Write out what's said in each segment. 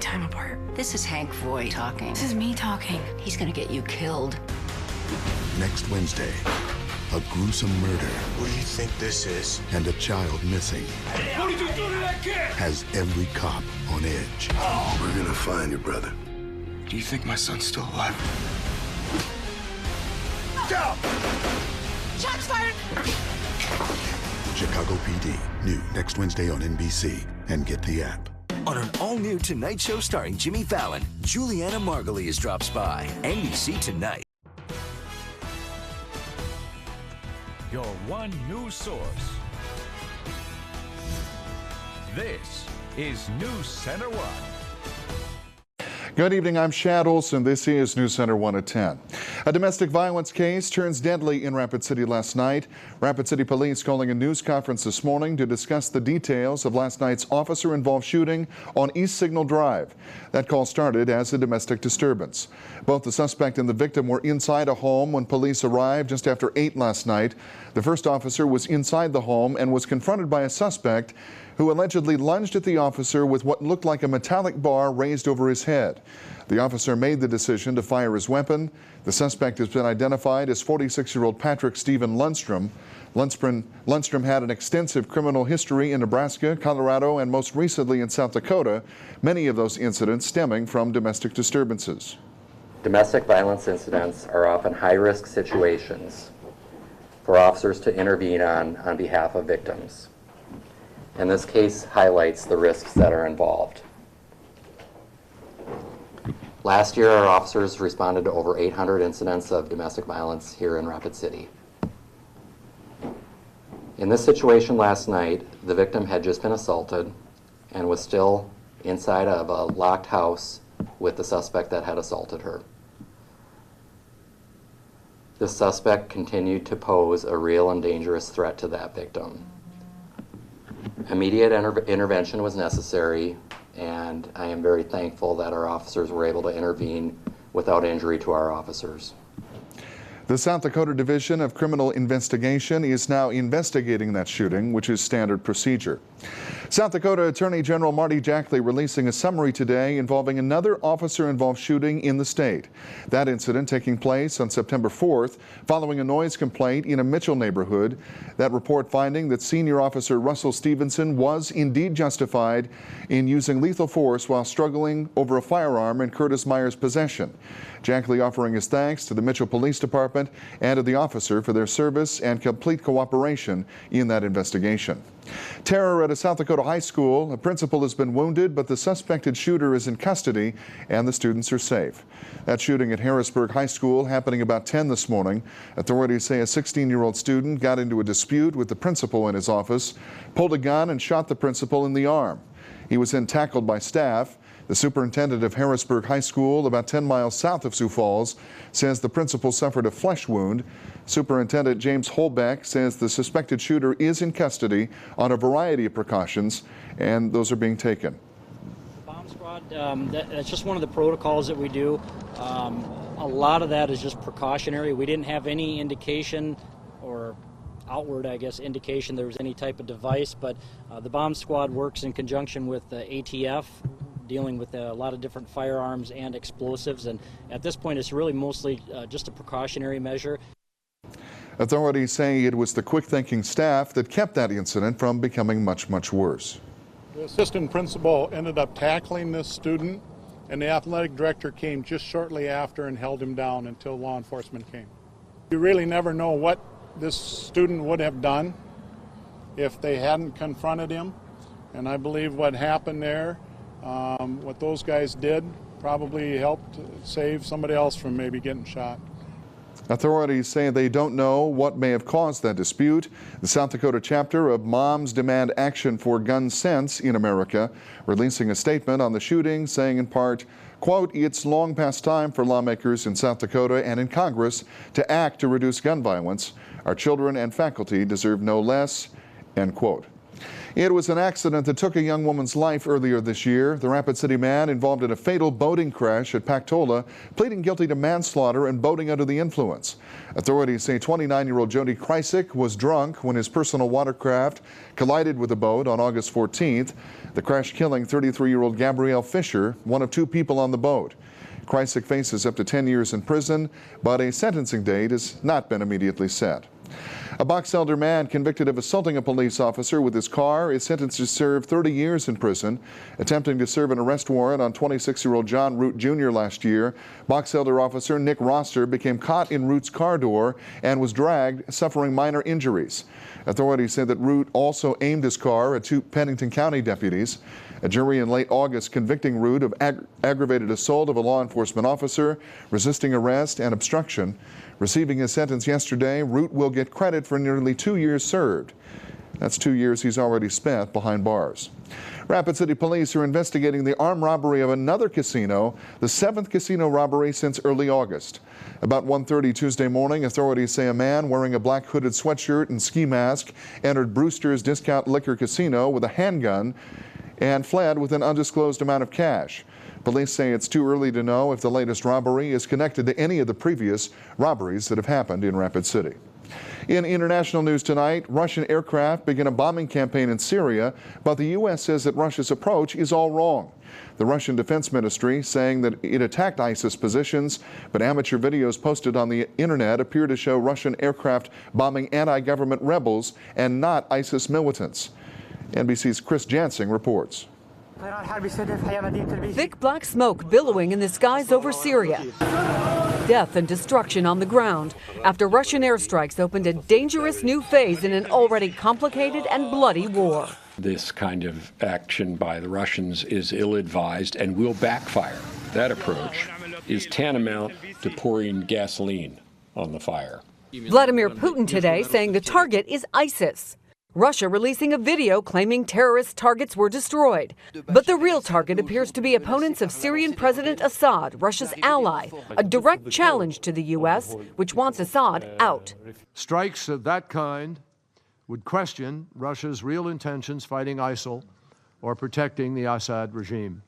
Time apart. This is Hank Voy talking. This is me talking. He's gonna get you killed. Next Wednesday, a gruesome murder. What do you think this is? And a child missing. What did you do to that kid? Has every cop on edge. Oh. We're gonna find your brother. Do you think my son's still alive? Go! Shots fired! Chicago PD, new next Wednesday on NBC, and get the app. On an all-new Tonight Show starring Jimmy Fallon, Juliana Margulies drops by. NBC Tonight. Your one news source. This is NewsCenter1. Good evening, I'm Shad Olson. This is NewsCenter1 at 10. A domestic violence case turns deadly in Rapid City last night. Rapid City Police calling a news conference this morning to discuss the details of last night's officer-involved shooting on East Signal Drive. That call started as a domestic disturbance. Both the suspect and the victim were inside a home when police arrived just after 8 last night. The first officer was inside the home and was confronted by a suspect who allegedly lunged at the officer with what looked like a metallic bar raised over his head. The officer made the decision to fire his weapon. The suspect has been identified as 46-year-old Patrick Stephen Lundstrom. Lundstrom had an extensive criminal history in Nebraska, Colorado, and most recently in South Dakota, many of those incidents stemming from domestic disturbances. Domestic violence incidents are often high-risk situations for officers to intervene on behalf of victims. And this case highlights the risks that are involved. Last year, our officers responded to over 800 incidents of domestic violence here in Rapid City. In this situation last night, the victim had just been assaulted and was still inside of a locked house with the suspect that had assaulted her. This suspect continued to pose a real and dangerous threat to that victim. Immediate intervention was necessary, and I am very thankful that our officers were able to intervene without injury to our officers. The South Dakota Division of Criminal Investigation is now investigating that shooting, which is standard procedure. South Dakota Attorney General Marty Jackley releasing a summary today involving another officer-involved shooting in the state. That incident taking place on September 4th following a noise complaint in a Mitchell neighborhood. That report finding that Senior Officer Russell Stevenson was indeed justified in using lethal force while struggling over a firearm in Curtis Meyer's possession. Jackley offering his thanks to the Mitchell Police Department and to the officer for their service and complete cooperation in that investigation. Terror at a South Dakota high school. A principal has been wounded, but the suspected shooter is in custody and the students are safe. That shooting at Harrisburg High School happening about 10 this morning. Authorities say a 16-year-old student got into a dispute with the principal in his office, pulled a gun and shot the principal in the arm. He was then tackled by staff. The superintendent of Harrisburg High School, about 10 miles south of Sioux Falls, says the principal suffered a flesh wound. Superintendent James Holbeck says the suspected shooter is in custody on a variety of precautions, and those are being taken. Bomb squad, that's just one of the protocols that we do. A lot of that is just precautionary. We didn't have any indication or outward, I guess, indication there was any type of device, but the bomb squad works in conjunction with the ATF, dealing with a lot of different firearms and explosives, and at this point it's really mostly just a precautionary measure. Authorities say it was the quick-thinking staff that kept that incident from becoming much, much worse. The assistant principal ended up tackling this student, and the athletic director came just shortly after and held him down until law enforcement came. You really never know what this student would have done if they hadn't confronted him, and I believe what happened there, what those guys did, probably helped save somebody else from maybe getting shot. Authorities say they don't know what may have caused that dispute. The South Dakota chapter of Moms Demand Action for Gun Sense in America releasing a statement on the shooting, saying in part, quote, "It's long past time for lawmakers in South Dakota and in Congress to act to reduce gun violence. Our children and faculty deserve no less," end quote. It was an accident that took a young woman's life earlier this year. The Rapid City man involved in a fatal boating crash at Pactola, pleading guilty to manslaughter and boating under the influence. Authorities say 29-year-old Jody Kreisig was drunk when his personal watercraft collided with a boat on August 14th. The crash killing 33-year-old Gabrielle Fisher, one of 2 people on the boat. Kreisig faces up to 10 years in prison, but a sentencing date has not been immediately set. A Box Elder man convicted of assaulting a police officer with his car is sentenced to serve 30 years in prison. Attempting to serve an arrest warrant on 26-year-old John Root Jr. last year, Box Elder officer Nick Roster became caught in Root's car door and was dragged, suffering minor injuries. Authorities said that Root also aimed his car at 2 Pennington County deputies. A jury in late August convicting Root of aggravated assault of a law enforcement officer, resisting arrest, and obstruction. Receiving his sentence yesterday, Root will get credit for nearly 2 years served. That's 2 years he's already spent behind bars. Rapid City police are investigating the armed robbery of another casino, the 7th casino robbery since early August. About 1:30 Tuesday morning, authorities say a man wearing a black hooded sweatshirt and ski mask entered Brewster's Discount Liquor Casino with a handgun and fled with an undisclosed amount of cash. Police say it's too early to know if the latest robbery is connected to any of the previous robberies that have happened in Rapid City. In international news tonight, Russian aircraft begin a bombing campaign in Syria, but the U.S. says that Russia's approach is all wrong. The Russian Defense Ministry saying that it attacked ISIS positions, but amateur videos posted on the internet appear to show Russian aircraft bombing anti-government rebels and not ISIS militants. NBC's Chris Jansing reports. Thick black smoke billowing in the skies over Syria. Death and destruction on the ground after Russian airstrikes opened a dangerous new phase in an already complicated and bloody war. This kind of action by the Russians is ill-advised and will backfire. That approach is tantamount to pouring gasoline on the fire. Vladimir Putin today saying the target is ISIS. Russia releasing a video claiming terrorist targets were destroyed. But the real target appears to be opponents of Syrian President Assad, Russia's ally, a direct challenge to the U.S., which wants Assad out. Strikes of that kind would question Russia's real intentions fighting ISIL or protecting the Assad regime.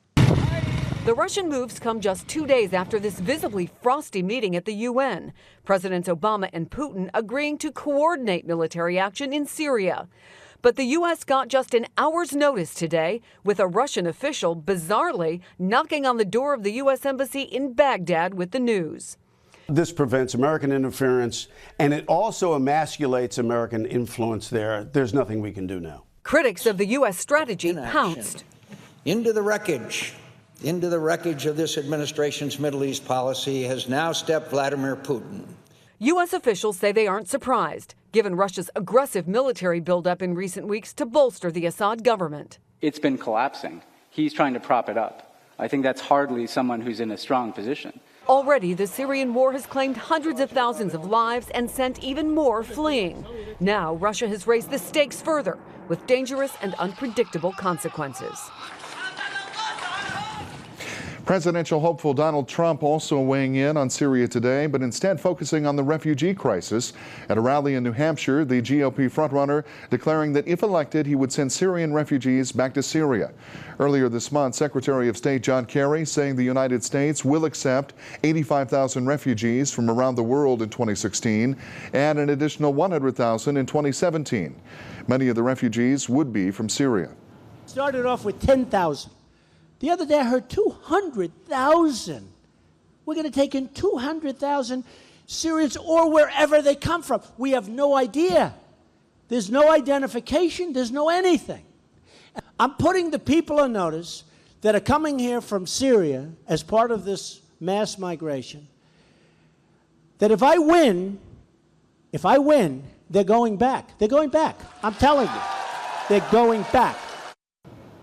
The Russian moves come just 2 days after this visibly frosty meeting at the UN. Presidents Obama and Putin agreeing to coordinate military action in Syria. But the U.S. got just an hour's notice today, with a Russian official bizarrely knocking on the door of the U.S. Embassy in Baghdad with the news. This prevents American interference, and it also emasculates American influence there. There's nothing we can do now. Critics of the U.S. strategy pounced. Into the wreckage of this administration's Middle East policy has now stepped Vladimir Putin. U.S. officials say they aren't surprised, given Russia's aggressive military buildup in recent weeks to bolster the Assad government. It's been collapsing. He's trying to prop it up. I think that's hardly someone who's in a strong position. Already, the Syrian war has claimed hundreds of thousands of lives and sent even more fleeing. Now, Russia has raised the stakes further, with dangerous and unpredictable consequences. Presidential hopeful Donald Trump also weighing in on Syria today, but instead focusing on the refugee crisis. At a rally in New Hampshire, the GOP frontrunner declaring that if elected, he would send Syrian refugees back to Syria. Earlier this month, Secretary of State John Kerry saying the United States will accept 85,000 refugees from around the world in 2016 and an additional 100,000 in 2017. Many of the refugees would be from Syria. Started off with 10,000. The other day I heard 200,000. We're going to take in 200,000 Syrians or wherever they come from. We have no idea. There's no identification. There's no anything. I'm putting the people on notice that are coming here from Syria as part of this mass migration, that if I win, they're going back. They're going back. I'm telling you. They're going back.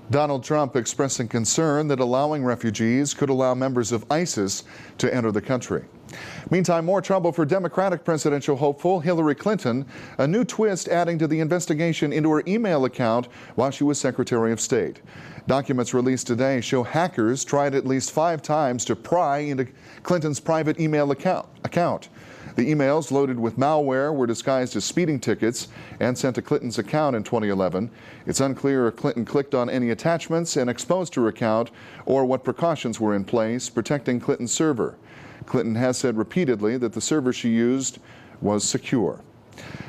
Donald Trump expressing concern that allowing refugees could allow members of ISIS to enter the country. Meantime, more trouble for Democratic presidential hopeful Hillary Clinton, a new twist adding to the investigation into her email account while she was Secretary of State. Documents released today show hackers tried at least 5 times to pry into Clinton's private email account. The emails loaded with malware were disguised as speeding tickets and sent to Clinton's account in 2011. It's unclear if Clinton clicked on any attachments and exposed her account or what precautions were in place protecting Clinton's server. Clinton has said repeatedly that the server she used was secure.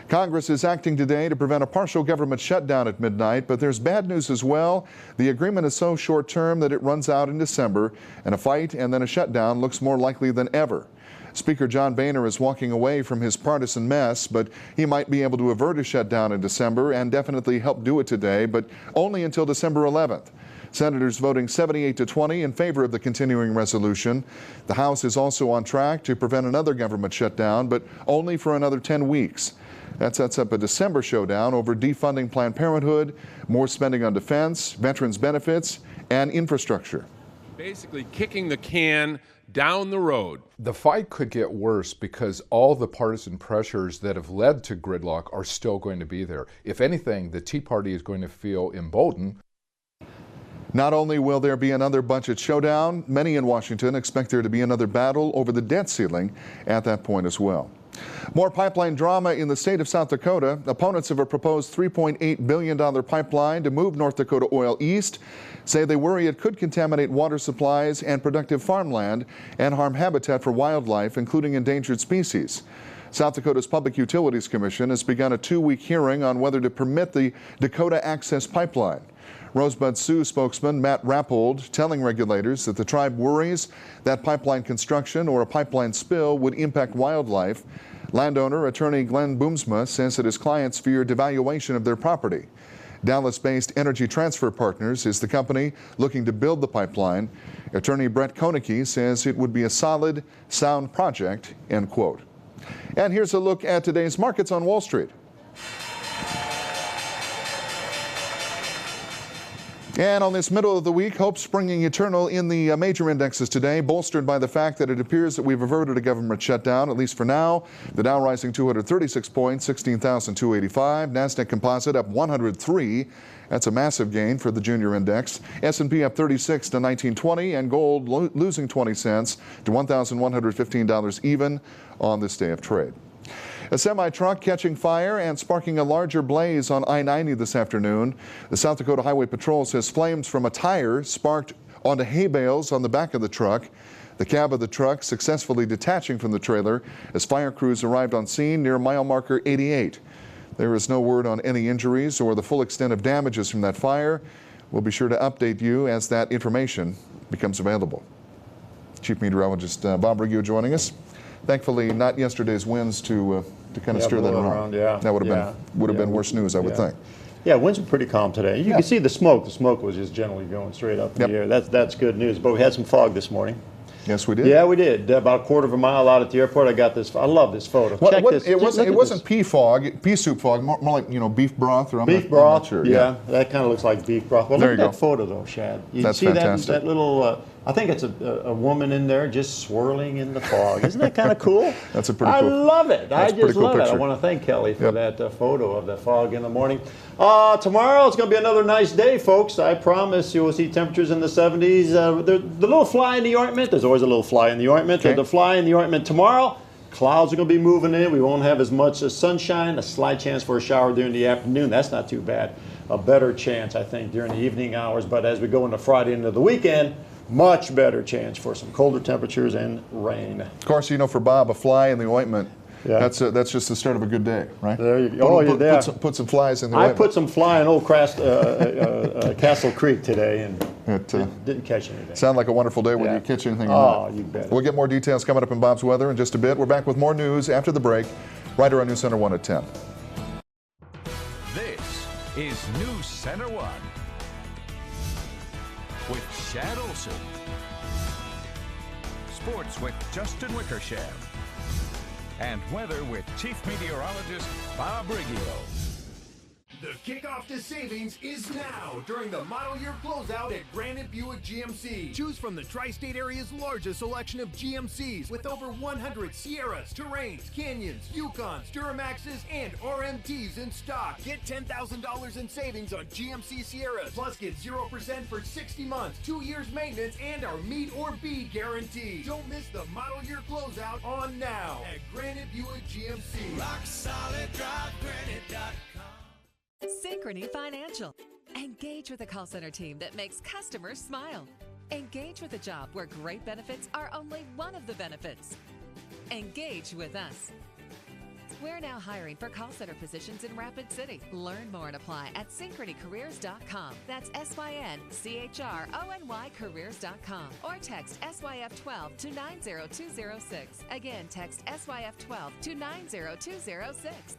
Congress is acting today to prevent a partial government shutdown at midnight, but there's bad news as well. The agreement is so short-term that it runs out in December, and a fight and then a shutdown looks more likely than ever. Speaker John Boehner is walking away from his partisan mess, but he might be able to avert a shutdown in December and definitely help do it today, but only until December 11th. Senators voting 78-20 in favor of the continuing resolution. The House is also on track to prevent another government shutdown, but only for another 10 weeks. That sets up a December showdown over defunding Planned Parenthood, more spending on defense, veterans benefits, and infrastructure. Basically kicking the can down the road. The fight could get worse because all the partisan pressures that have led to gridlock are still going to be there. If anything, the Tea Party is going to feel emboldened. Not only will there be another budget showdown, many in Washington expect there to be another battle over the debt ceiling at that point as well. More pipeline drama in the state of South Dakota. Opponents of a proposed $3.8 billion pipeline to move North Dakota oil east say they worry it could contaminate water supplies and productive farmland and harm habitat for wildlife, including endangered species. South Dakota's Public Utilities Commission has begun a 2-week hearing on whether to permit the Dakota Access Pipeline. Rosebud Sioux spokesman Matt Rappold telling regulators that the tribe worries that pipeline construction or a pipeline spill would impact wildlife. Landowner attorney Glenn Boomsma says that his clients fear devaluation of their property. Dallas-based Energy Transfer Partners is the company looking to build the pipeline. Attorney Brett Koenigke says it would be a solid, sound project, end quote. And here's a look at today's markets on Wall Street. And on this middle of the week, hope springing eternal in the major indexes today, bolstered by the fact that it appears that we've averted a government shutdown, at least for now. The Dow rising 236 points, 16,285. NASDAQ Composite up 103. That's a massive gain for the junior index. S&P up 36 to 1920, and gold losing 20 cents to $1,115 even on this day of trade. A semi-truck catching fire and sparking a larger blaze on I-90 this afternoon. The South Dakota Highway Patrol says flames from a tire sparked onto hay bales on the back of the truck. The cab of the truck successfully detaching from the trailer as fire crews arrived on scene near mile marker 88. There is no word on any injuries or the full extent of damages from that fire. We'll be sure to update you as that information becomes available. Chief Meteorologist Bob Riggio joining us. Thankfully, not yesterday's winds to kind of steer that around. Yeah. That would have been worse news, I would think. Yeah, winds were pretty calm today. You can see the smoke. The smoke was just generally going straight up in the air. That's good news. But we had some fog this morning. Yes, we did. Yeah, we did. About a quarter of a mile out at the airport, I got this. I love this photo. Check this. It wasn't pea fog, pea soup fog, more like beef broth or beef broth. I'm not sure. Yeah, that kind of looks like beef broth. Well, look at that photo though, Shad. You That's see fantastic. that little. I think it's a woman in there just swirling in the fog. Isn't that kind of cool? That's a pretty cool. I love it. I just love it. I picture. want to thank Kelly for that photo of the fog in the morning. Tomorrow it's going to be another nice day, folks. I promise you will see temperatures in the 70s. The little fly in the ointment. There's always a little fly in the ointment. The fly in the ointment tomorrow. Clouds are going to be moving in. We won't have as much sunshine. A slight chance for a shower during the afternoon. That's not too bad. A better chance, I think, during the evening hours. But as we go into Friday into the weekend, much better chance for some colder temperatures and rain. Of course, for Bob, a fly in the ointment. Yeah. That's just the start of a good day, right? There you go. Put some flies in the ointment. I put some fly in old Castle Creek today and didn't catch anything. Sound like a wonderful day when you catch anything. You bet. We'll get more details coming up in Bob's weather in just a bit. We're back with more news after the break, right here on NewsCenter1 at 10. This is NewsCenter1 with Shad Olson. Sports with Justin Wickersham. And weather with Chief Meteorologist Bob Riggio. The kickoff to savings is now during the model year closeout at Granite Buick GMC. Choose from the tri-state area's largest selection of GMCs with over 100 Sierras, Terrains, Canyons, Yukons, Duramaxes, and RMTs in stock. Get $10,000 in savings on GMC Sierras, plus get 0% for 60 months, 2 years maintenance, and our meet or beat guarantee. Don't miss the model year closeout on now at Granite Buick GMC. Rock solid, drive granite.com. Synchrony Financial. Engage with a call center team that makes customers smile. Engage with a job where great benefits are only one of the benefits. Engage with us. We're now hiring for call center positions in Rapid City. Learn more and apply at synchronycareers.com. That's SYNCHRONY careers.com. Or text SYF12 to 90206. Again, text SYF12 to 90206.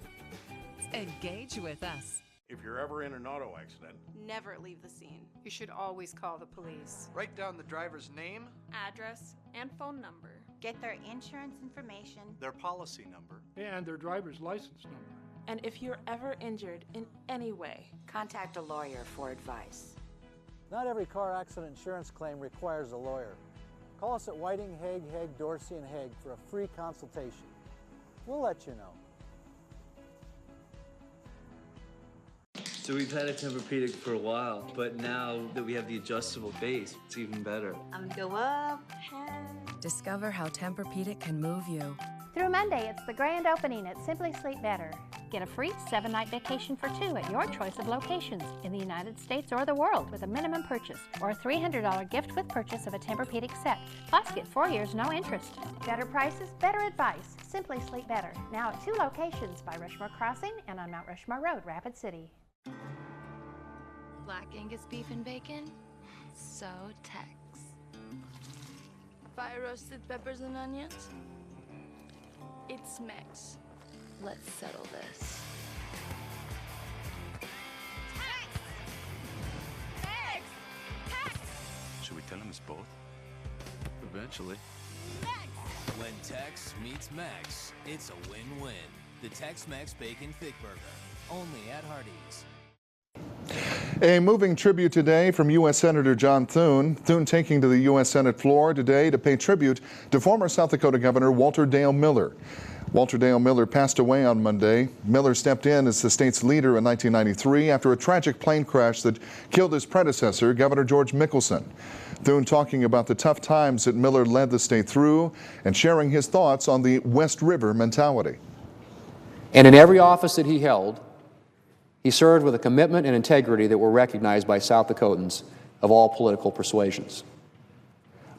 Engage with us. If you're ever in an auto accident, never leave the scene. You should always call the police. Write down the driver's name, address, and phone number. Get their insurance information, their policy number, and their driver's license number. And if you're ever injured in any way, contact a lawyer for advice. Not every car accident insurance claim requires a lawyer. Call us at Whiting, Hague, Dorsey, and Hague for a free consultation. We'll let you know. So we've had a Tempur-Pedic for a while, but now that we have the adjustable base, it's even better. I'm gonna go up. Discover how Tempur-Pedic can move you. Through Monday, it's the grand opening at Simply Sleep Better. Get a free 7-night vacation for 2 at your choice of locations in the United States or the world with a minimum purchase, or a $300 gift with purchase of a Tempur-Pedic set. Plus, get 4 years, no interest. Better prices, better advice. Simply Sleep Better. Now at 2 locations by Rushmore Crossing and on Mount Rushmore Road, Rapid City. Black Angus beef and bacon? So Tex. fire roasted peppers and onions? It's Mex. Let's settle this. Should we tell him it's both? Eventually. When Tex meets Mex, it's a win-win. The Tex-Mex Bacon Thick Burger, only at Hardee's. A moving tribute today from U.S. Senator John Thune. Thune taking to the U.S. Senate floor today to pay tribute to former South Dakota Governor Walter Dale Miller. Walter Dale Miller passed away on Monday. Miller stepped in as the state's leader in 1993 after a tragic plane crash that killed his predecessor, Governor George Mickelson. Thune talking about the tough times that Miller led the state through and sharing his thoughts on the West River mentality. And in every office that he held, he served with a commitment and integrity that were recognized by South Dakotans of all political persuasions.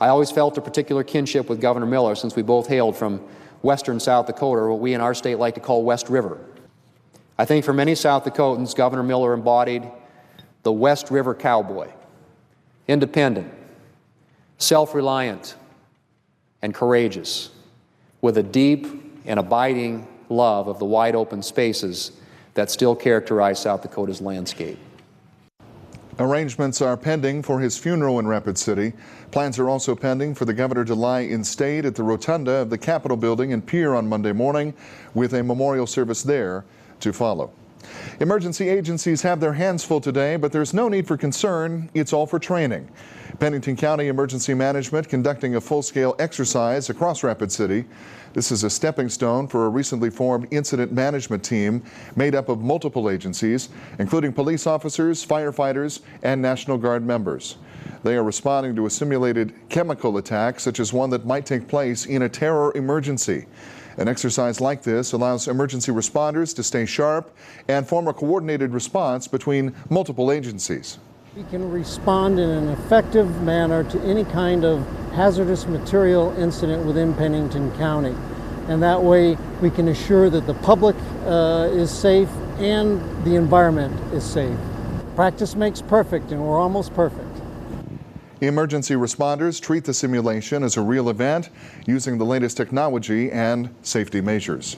I always felt a particular kinship with Governor Miller since we both hailed from western South Dakota, or what we in our state like to call West River. I think for many South Dakotans, Governor Miller embodied the West River cowboy, independent, self-reliant, and courageous, with a deep and abiding love of the wide open spaces that still characterize South Dakota's landscape. Arrangements are pending for his funeral in Rapid City. Plans are also pending for the governor to lie in state at the rotunda of the Capitol building in Pierre on Monday morning, with a memorial service there to follow. Emergency agencies have their hands full today, but there's no need for concern. It's all for training. Pennington County Emergency Management conducting a full-scale exercise across Rapid City. This is a stepping stone for a recently formed incident management team made up of multiple agencies, including police officers, firefighters, and National Guard members. They are responding to a simulated chemical attack, such as one that might take place in a terror emergency. An exercise like this allows emergency responders to stay sharp and form a coordinated response between multiple agencies. We can respond in an effective manner to any kind of hazardous material incident within Pennington County. And that way we can assure that the public is safe and the environment is safe. Practice makes perfect, and we're almost perfect. Emergency responders treat the simulation as a real event using the latest technology and safety measures.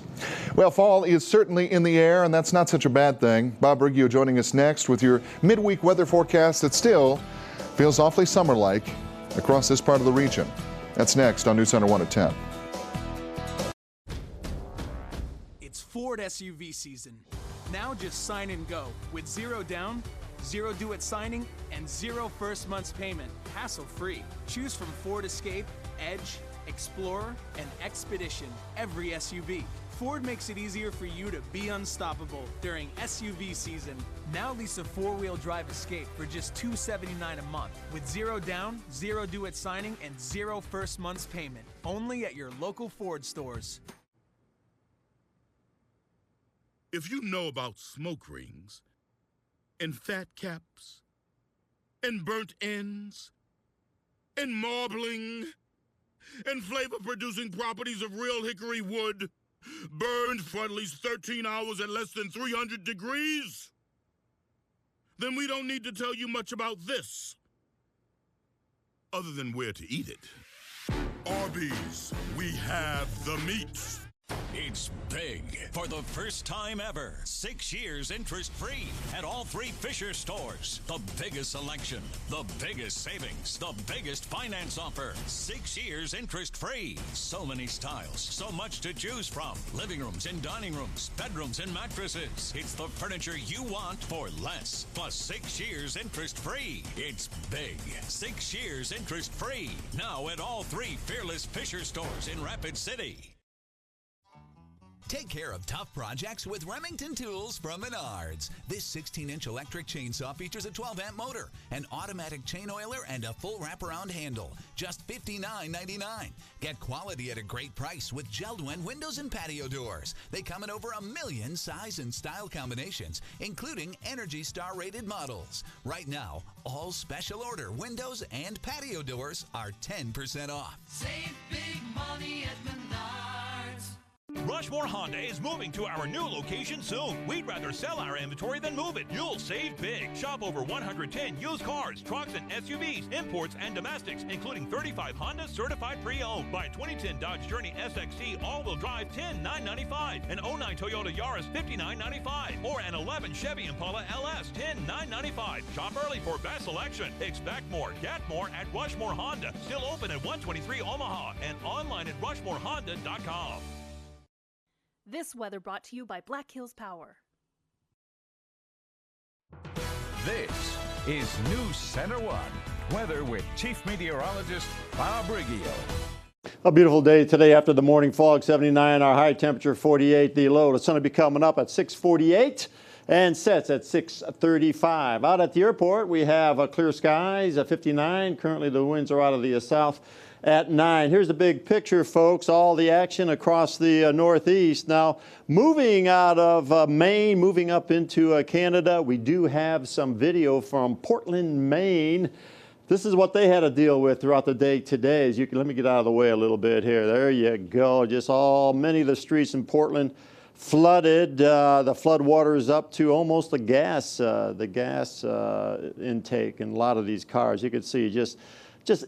Well, fall is certainly in the air, and that's not such a bad thing. Bob Riggio joining us next with your midweek weather forecast that still feels awfully summer-like across this part of the region. That's next on NewsCenter1 at 10. It's Ford SUV season. Now just sign and go with 0 down, 0 due at signing, and 0 first month's payment, hassle-free. Choose from Ford Escape, Edge, Explorer, and Expedition, every SUV. Ford makes it easier for you to be unstoppable during SUV season. Now lease a 4-wheel drive Escape for just $279 a month with 0 down, 0 due at signing, and 0 first month's payment. Only at your local Ford stores. If you know about smoke rings and fat caps and burnt ends and marbling and flavor-producing properties of real hickory wood, burned for at least 13 hours at less than 300 degrees, then we don't need to tell you much about this, other than where to eat it. Arby's, we have the meats. It's big. For the first time ever, 6 years interest-free at all 3 Fisher stores. The biggest selection, the biggest savings, the biggest finance offer. 6 years interest-free. So many styles, so much to choose from. Living rooms and dining rooms, bedrooms and mattresses. It's the furniture you want for less. Plus 6 years interest-free. It's big. 6 years interest-free. Now at all 3 Fearless Fisher stores in Rapid City. Take care of tough projects with Remington Tools from Menards. This 16-inch electric chainsaw features a 12-amp motor, an automatic chain oiler, and a full wraparound handle. Just $59.99. Get quality at a great price with Geldwin windows and patio doors. They come in over 1 million size and style combinations, including Energy Star rated models. Right now, all special order windows and patio doors are 10% off. Save big money at Menards. Rushmore Honda is moving to our new location soon. We'd rather sell our inventory than move it. You'll save big. Shop over 110 used cars, trucks, and SUVs, imports and domestics, including 35 Honda certified pre-owned. Buy 2010 Dodge Journey SXC all-wheel drive $10,995, an 09 Toyota Yaris $59,995, or an 11 Chevy Impala LS $10,995. Shop early for best selection. Expect more, get more at Rushmore Honda. Still open at 123 Omaha and online at rushmorehonda.com. This weather brought to you by Black Hills Power. This is NewsCenter1 weather with Chief Meteorologist Bob Riggio. A beautiful day today after the morning fog, 79, our high temperature 48, the low. The sun will be coming up at 6:48 and sets at 6:35. Out at the airport, we have clear skies at 59. Currently, the winds are out of the south at 9. Here's the big picture, folks, all the action across the Northeast. Now, moving out of Maine, moving up into Canada, we do have some video from Portland, Maine. This is what they had to deal with throughout the day today. As you can, let me get out of the way a little bit here. There you go. Just many of the streets in Portland flooded. The flood water is up to almost the gas intake in a lot of these cars. You can see just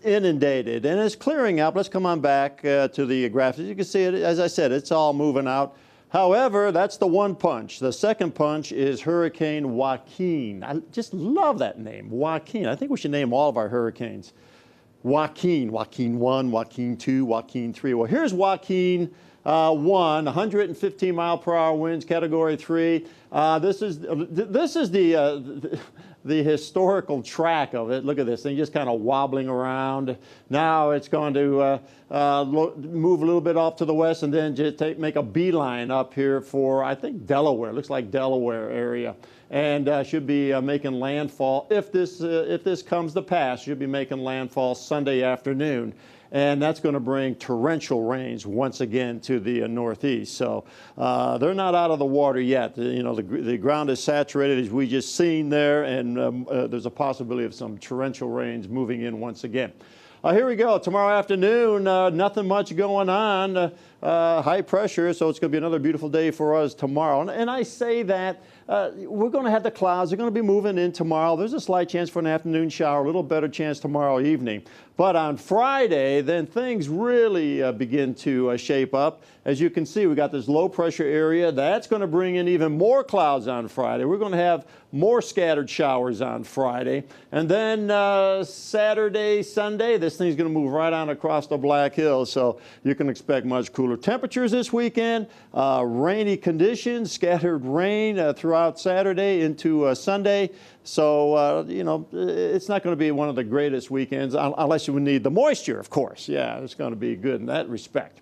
inundated, and it's clearing up. Let's come on back to the graphics. You can see it, as I said, it's all moving out. However, that's the one punch. The second punch is Hurricane Joaquin. I just love that name, Joaquin. I think we should name all of our hurricanes Joaquin. Joaquin 1, Joaquin 2, Joaquin 3. Well, here's Joaquin 1, 115 mile per hour winds, category 3. This is the historical track of it. Look at this thing just kind of wobbling around. Now it's going to move a little bit off to the west and then just make a beeline up here for, I think, Delaware. Looks like Delaware area. And should be making landfall, if this comes to pass, should be making landfall Sunday afternoon. And that's going to bring torrential rains once again to the Northeast. So they're not out of the water yet. The ground is saturated, as we just seen there, and there's a possibility of some torrential rains moving in once again. Here we go. Tomorrow afternoon, nothing much going on. High pressure, so it's going to be another beautiful day for us tomorrow. And I say that we're going to have the clouds. They're going to be moving in tomorrow. There's a slight chance for an afternoon shower, a little better chance tomorrow evening. But on Friday, then things really begin to shape up. As you can see, we got this low pressure area. That's going to bring in even more clouds on Friday. We're going to have more scattered showers on Friday. And then Saturday, Sunday, this thing's going to move right on across the Black Hills. So you can expect much cooler temperatures this weekend. Rainy conditions, scattered rain throughout Saturday into Sunday. So, you know, it's not going to be one of the greatest weekends unless you need the moisture, of course. Yeah, it's going to be good in that respect.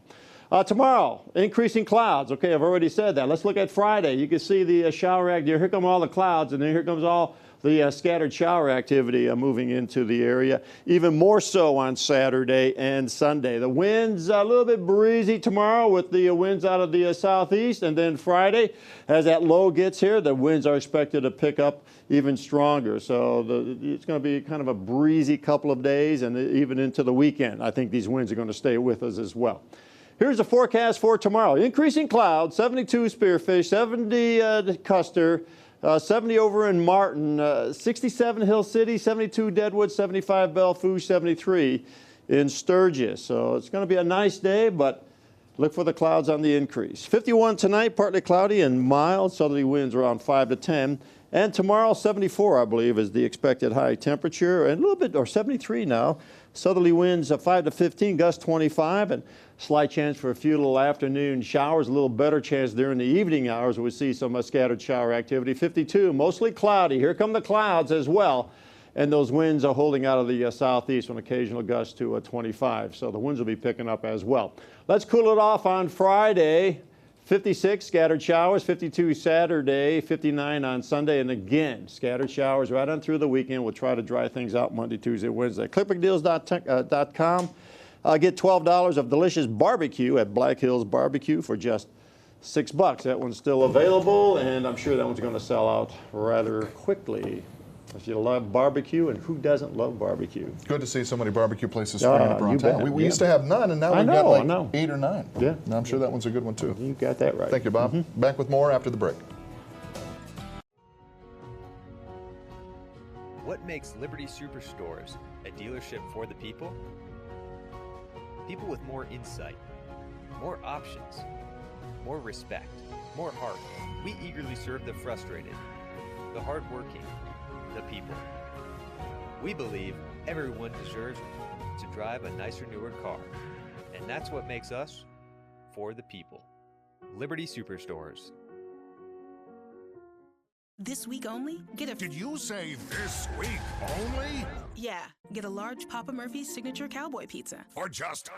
Tomorrow, increasing clouds. Okay, I've already said that. Let's look at Friday. You can see the shower activity. Here come all the clouds, and then here comes all the scattered shower activity moving into the area. Even more so on Saturday and Sunday. The winds a little bit breezy tomorrow with the winds out of the southeast. And then Friday, as that low gets here, the winds are expected to pick up even stronger. So it's going to be kind of a breezy couple of days and even into the weekend. I think these winds are going to stay with us as well. Here's the forecast for tomorrow. Increasing clouds, 72 Spearfish, 70 Custer, 70 over in Martin, 67 Hill City, 72 Deadwood, 75 Belfouche, 73 in Sturgis. So it's going to be a nice day, but look for the clouds on the increase. 51 tonight, partly cloudy and mild. Southerly winds around 5 to 10. And tomorrow, 74, I believe, is the expected high temperature. And a little bit, or 73 now. Southerly winds 5 to 15, gust 25, and slight chance for a few little afternoon showers. A little better chance during the evening hours. We see some scattered shower activity. 52, mostly cloudy. Here come the clouds as well. And those winds are holding out of the southeast, an occasional gust to 25. So the winds will be picking up as well. Let's cool it off on Friday. 56 scattered showers, 52 Saturday, 59 on Sunday, and again, scattered showers right on through the weekend. We'll try to dry things out Monday, Tuesday, Wednesday. ClipperDeals.com. Get $12 of delicious barbecue at Black Hills Barbecue for just $6. That one's still available, and I'm sure that one's going to sell out rather quickly. If you love barbecue, and who doesn't love barbecue? Good to see so many barbecue places springing up around town. We used to have none, and now we've got like 8 or 9. Yeah. And I'm sure that one's a good one, too. You got that right. Thank you, Bob. Back with more after the break. What makes Liberty Superstores a dealership for the people? People with more insight, more options, more respect, more heart. We eagerly serve the frustrated, the hardworking, the people. We believe everyone deserves to drive a nicer, newer car. And that's what makes us for the people. Liberty Superstores. This week only? Did you say this week only? Yeah, get a large Papa Murphy's signature cowboy pizza. For just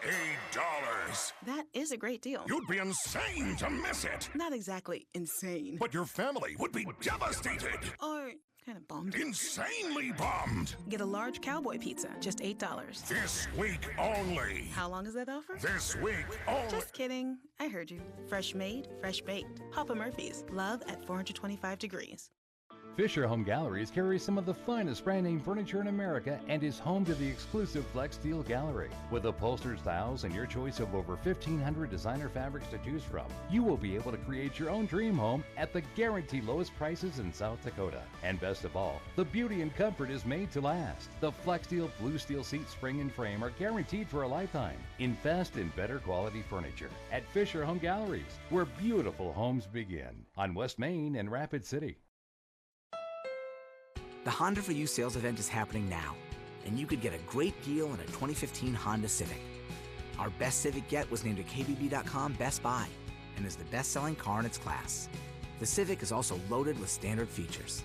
$8. That is a great deal. You'd be insane to miss it. Not exactly insane. But your family would be devastated. Or kind of bummed. Insanely bummed. Get a large cowboy pizza, just $8. This week only. How long is that offer? This week only. Just kidding. I heard you. Fresh made, fresh baked. Papa Murphy's. Love at 425 degrees. Fisher Home Galleries carries some of the finest brand name furniture in America and is home to the exclusive Flex Steel Gallery. With upholstered styles and your choice of over 1,500 designer fabrics to choose from, you will be able to create your own dream home at the guaranteed lowest prices in South Dakota. And best of all, the beauty and comfort is made to last. The Flex Steel Blue Steel seat spring and frame are guaranteed for a lifetime. Invest in better quality furniture at Fisher Home Galleries, where beautiful homes begin. On West Main and Rapid City. The Honda For You sales event is happening now, and you could get a great deal on a 2015 Honda Civic. Our best Civic yet was named a KBB.com Best Buy and is the best-selling car in its class. The Civic is also loaded with standard features.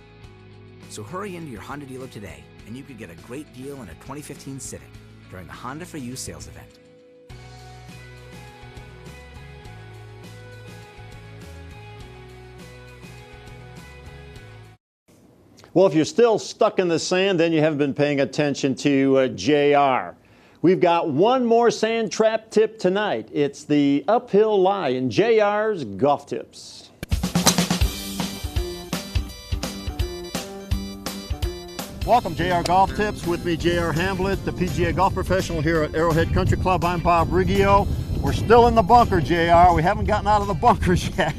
So hurry into your Honda dealer today, and you could get a great deal on a 2015 Civic during the Honda For You sales event. Well, if you're still stuck in the sand, then you haven't been paying attention to JR. We've got one more sand trap tip tonight. It's the uphill lie in JR's Golf Tips. Welcome, JR Golf Tips. With me, JR Hamblett, the PGA golf professional here at Arrowhead Country Club. I'm Bob Riggio. We're still in the bunker, JR. We haven't gotten out of the bunkers yet.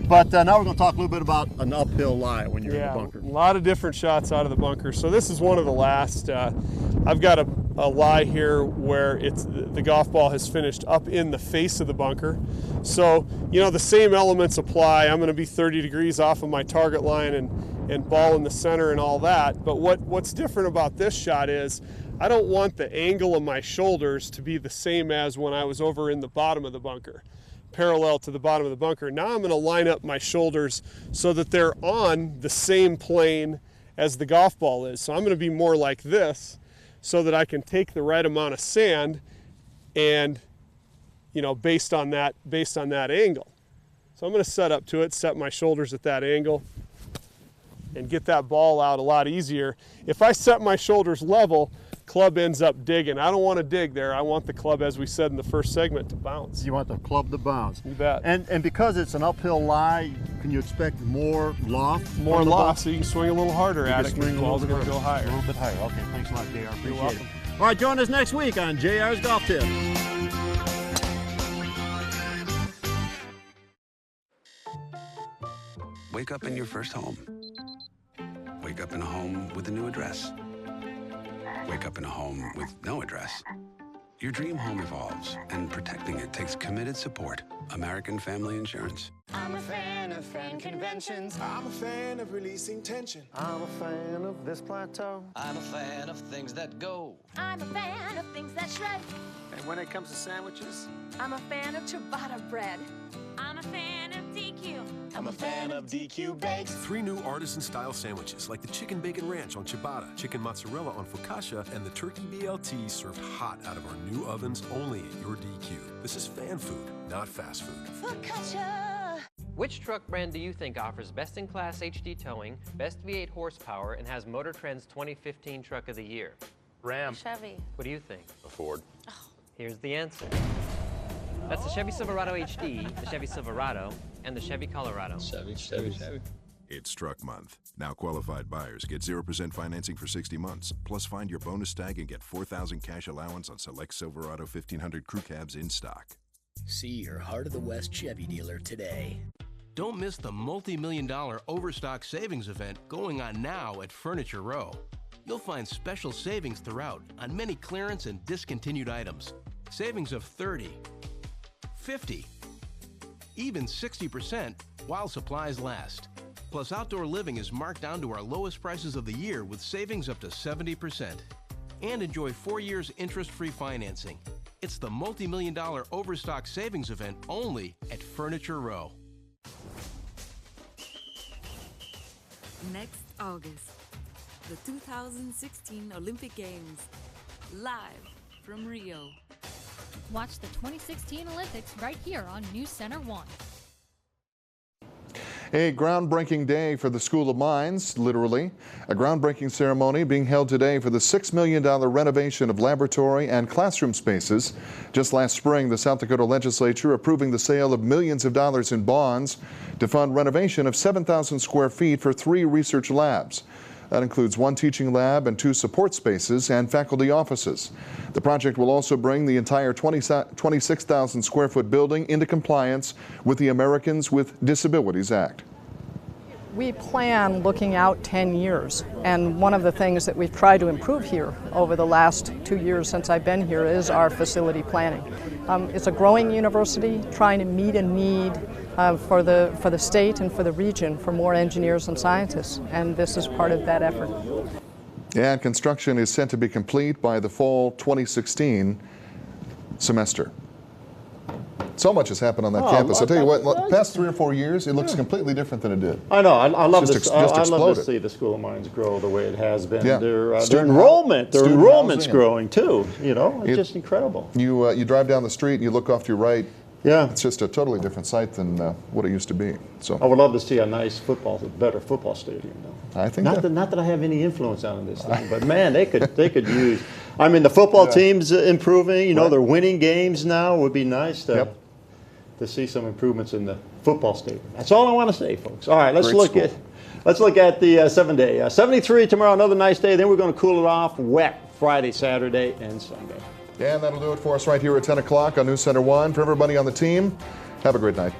But now we're going to talk a little bit about an uphill lie when you're in the bunker. A lot of different shots out of the bunker. So this is one of the last. I've got a lie here where the golf ball has finished up in the face of the bunker. So, the same elements apply. I'm going to be 30 degrees off of my target line and ball in the center and all that. But what's different about this shot is I don't want the angle of my shoulders to be the same as when I was over in the bottom of the bunker, parallel to the bottom of the bunker. Now I'm going to line up my shoulders so that they're on the same plane as the golf ball is. So I'm going to be more like this so that I can take the right amount of sand and, based on that angle. So I'm going to set up to it, set my shoulders at that angle, and get that ball out a lot easier. If I set my shoulders level, club ends up digging. I don't want to dig there. I want the club, as we said in the first segment, to bounce. You want the club to bounce. You bet. And because it's an uphill lie, can you expect more loft? More loft, so you can swing a little harder at it. Swing a little bit go higher. A little bit higher. Okay, thanks a lot, JR. Appreciate You're welcome. it. All right, join us next week on JR's Golf Tips. Wake up in your first home. Wake up in a home with a new address. Wake up in a home with no address. Your dream home evolves, and protecting it takes committed support. American Family Insurance. I'm a fan of fan conventions. I'm a fan of releasing tension. I'm a fan of this plateau. I'm a fan of things that go. I'm a fan of things that shred. And when it comes to sandwiches, I'm a fan of ciabatta bread. I'm a fan of DQ. I'm a fan of DQ Bakes. 3 new artisan-style sandwiches, like the chicken bacon ranch on ciabatta, chicken mozzarella on focaccia, and the turkey BLT served hot out of our new ovens only at your DQ. This is fan food, not fast food. Focaccia. Which truck brand do you think offers best-in-class HD towing, best V8 horsepower, and has Motor Trend's 2015 Truck of the Year? Ram. Chevy. What do you think? A Ford. Here's the answer. That's the Chevy Silverado HD, the Chevy Silverado, and the Chevy Colorado. Chevy. It's Truck Month. Now qualified buyers get 0% financing for 60 months. Plus find your bonus tag and get $4,000 cash allowance on select Silverado 1500 crew cabs in stock. See your Heart of the West Chevy dealer today. Don't miss the multi-million-dollar Overstock Savings event going on now at Furniture Row. You'll find special savings throughout on many clearance and discontinued items. Savings of 30, 50, even 60% while supplies last. Plus, outdoor living is marked down to our lowest prices of the year with savings up to 70%. And enjoy 4 years interest-free financing. It's the multi-million-dollar Overstock Savings event only at Furniture Row. Next August, the 2016 Olympic Games, live from Rio. Watch the 2016 Olympics right here on NewsCenter1. A groundbreaking day for the School of Mines, literally. A groundbreaking ceremony being held today for the $6 million renovation of laboratory and classroom spaces. Just last spring, the South Dakota legislature approving the sale of millions of dollars in bonds to fund renovation of 7,000 square feet for 3 research labs. That includes 1 teaching lab and 2 support spaces and faculty offices. The project will also bring the entire 26,000 square foot building into compliance with the Americans with Disabilities Act. We plan looking out 10 years, and one of the things that we've tried to improve here over the last 2 years since I've been here is our facility planning. It's a growing university trying to meet a need for the state and for the region for more engineers and scientists, and this is part of that effort. And construction is set to be complete by the fall 2016 semester. So much has happened on that campus. I'll tell you what, the past 3 or 4 years, it looks completely different than it did. I know. I love this. I love to see the School of Mines grow the way it has been. Yeah. Their enrollment's growing too. You know, it's just incredible. You drive down the street and you look off to your right. Yeah, it's just a totally different site than what it used to be. So I would love to see a better football stadium. Though. I think not that I have any influence on this thing, but man, they could use. I mean, the football team's improving. You know, they're winning games now. It would be nice to see some improvements in the football stadium. That's all I want to say, folks. All right, let's look at the 7-day. 73 tomorrow, another nice day. Then we're going to cool it off. Wet Friday, Saturday, and Sunday. And that'll do it for us right here at 10 o'clock on News Center 1. For everybody on the team, have a great night.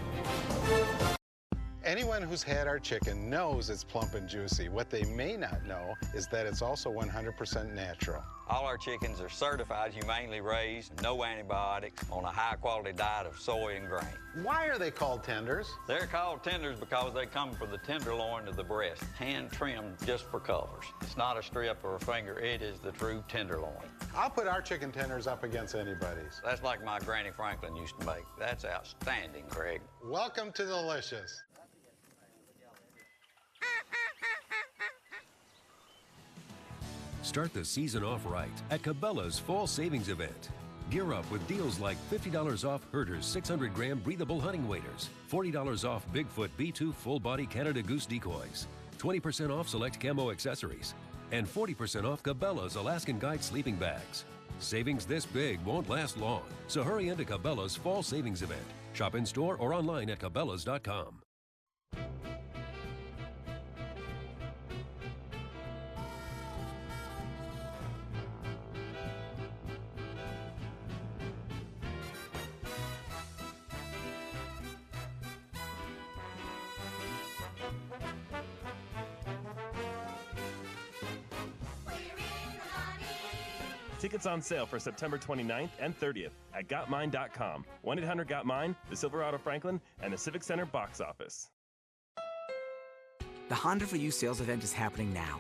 Anyone who who's had our chicken knows it's plump and juicy. What they may not know is that it's also 100% natural. All our chickens are certified, humanely raised, no antibiotics, on a high-quality diet of soy and grain. Why are they called tenders? They're called tenders because they come from the tenderloin of the breast, hand-trimmed just for colors. It's not a strip or a finger, it is the true tenderloin. I'll put our chicken tenders up against anybody's. That's like my Granny Franklin used to make. That's outstanding, Craig. Welcome to Delicious. Start the season off right at Cabela's Fall Savings Event. Gear up with deals like $50 off Herter's 600-gram breathable hunting waders, $40 off Bigfoot B2 full-body Canada Goose decoys, 20% off select camo accessories, and 40% off Cabela's Alaskan Guide sleeping bags. Savings this big won't last long, so hurry into Cabela's Fall Savings Event. Shop in-store or online at Cabela's.com. Tickets on sale for September 29th and 30th at GotMine.com, 1-800-GOT-MINE, the Silverado Franklin, and the Civic Center box office. The Honda for You sales event is happening now,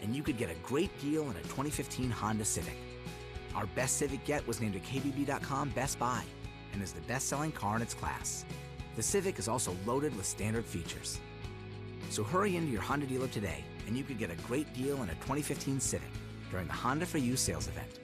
and you could get a great deal on a 2015 Honda Civic. Our best Civic yet was named a KBB.com Best Buy and is the best-selling car in its class. The Civic is also loaded with standard features. So hurry into your Honda dealer today, and you could get a great deal on a 2015 Civic during the Honda for You sales event.